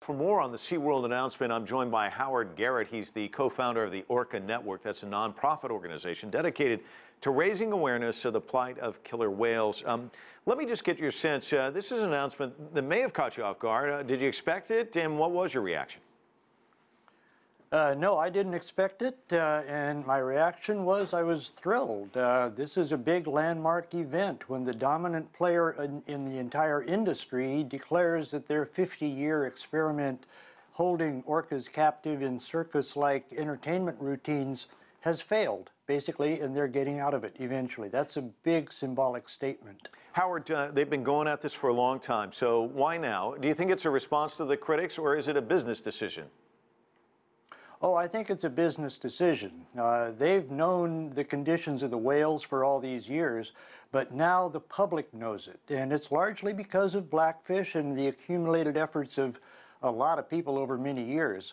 For more on the SeaWorld announcement, I'm joined by Howard Garrett. He's the co-founder of the Orca Network. That's a nonprofit organization dedicated to raising awareness of the plight of killer whales. Let me just get your sense. This is an announcement that may have caught you off guard. Did you expect it, and what was your reaction? No, I didn't expect it, and my reaction was I was thrilled. This is a big landmark event when the dominant player in the entire industry declares that their 50-year experiment holding orcas captive in circus-like entertainment routines has failed, basically, and they're getting out of it eventually. That's a big symbolic statement. Howard, they've been going at this for a long time, so why now? Do you think it's a response to the critics, or is it a business decision? Oh, I think it's a business decision. They've known the conditions of the whales for all these years, but now the public knows it. And it's largely because of blackfish and the accumulated efforts of a lot of people over many years.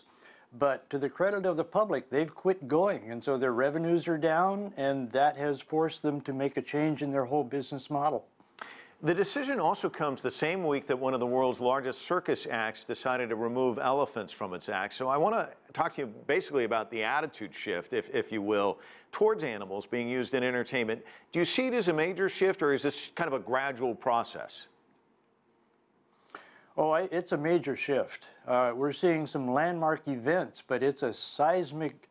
But to the credit of the public, they've quit going, and so their revenues are down, and that has forced them to make a change in their whole business model. The decision also comes the same week that one of the world's largest circus acts decided to remove elephants from its act. So I want to talk to you basically about the attitude shift, if you will, towards animals being used in entertainment. Do you see it as a major shift, or is this kind of a gradual process? Oh, it's a major shift. We're seeing some landmark events, but it's a seismic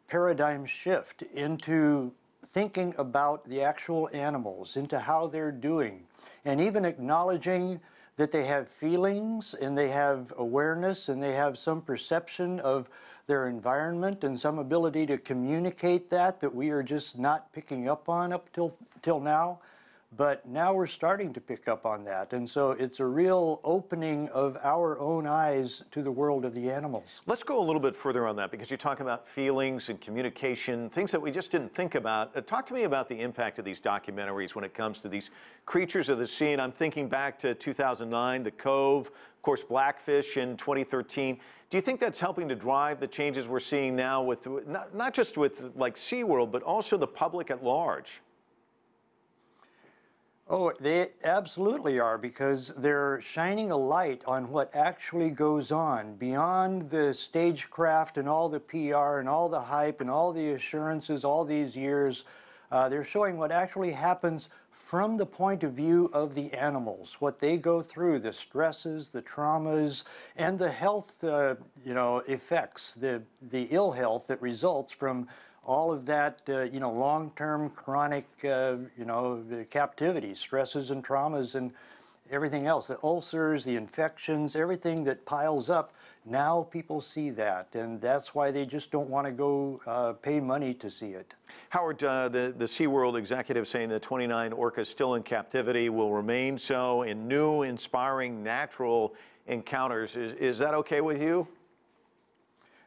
paradigm shift into thinking about the actual animals, into how they're doing, and even acknowledging that they have feelings and they have awareness and they have some perception of their environment and some ability to communicate that we are just not picking up on up till now. But now we're starting to pick up on that, and so it's a real opening of our own eyes to the world of the animals. Let's go a little bit further on that, because you talk about feelings and communication, things that we just didn't think about. Talk to me about the impact of these documentaries when it comes to these creatures of the sea. And I'm thinking back to 2009, The Cove, of course, Blackfish in 2013. Do you think that's helping to drive the changes we're seeing now with, not just with like SeaWorld, but also the public at large? Oh, they absolutely are, because they're shining a light on what actually goes on beyond the stagecraft and all the PR and all the hype and all the assurances all these years. They're showing what actually happens from the point of view of the animals, what they go through, the stresses, the traumas, and the health effects, the ill health that results from all of that, long-term chronic, captivity, stresses and traumas and everything else, the ulcers, the infections, everything that piles up. Now people see that, and that's why they just don't want to go pay money to see it. Howard, the SeaWorld executive saying the 29 orcas still in captivity will remain so in new, inspiring, natural encounters. Is that okay with you?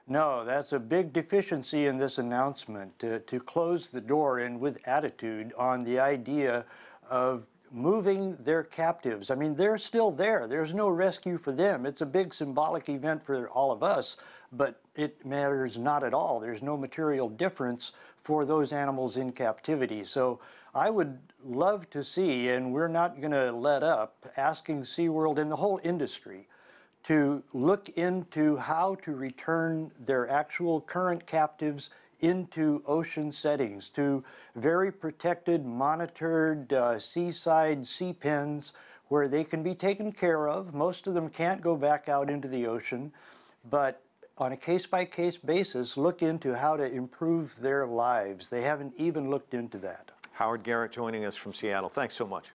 No, that's a big deficiency in this announcement, to close the door and with attitude on the idea of moving their captives. I mean, they're still there. There's no rescue for them. It's a big symbolic event for all of us, but it matters not at all. There's no material difference for those animals in captivity. So I would love to see, and we're not going to let up, asking SeaWorld and the whole industry to look into how to return their actual current captives into ocean settings, to very protected, monitored seaside sea pens where they can be taken care of. Most of them can't go back out into the ocean, but on a case-by-case basis, look into how to improve their lives. They haven't even looked into that. Howard Garrett joining us from Seattle. Thanks so much.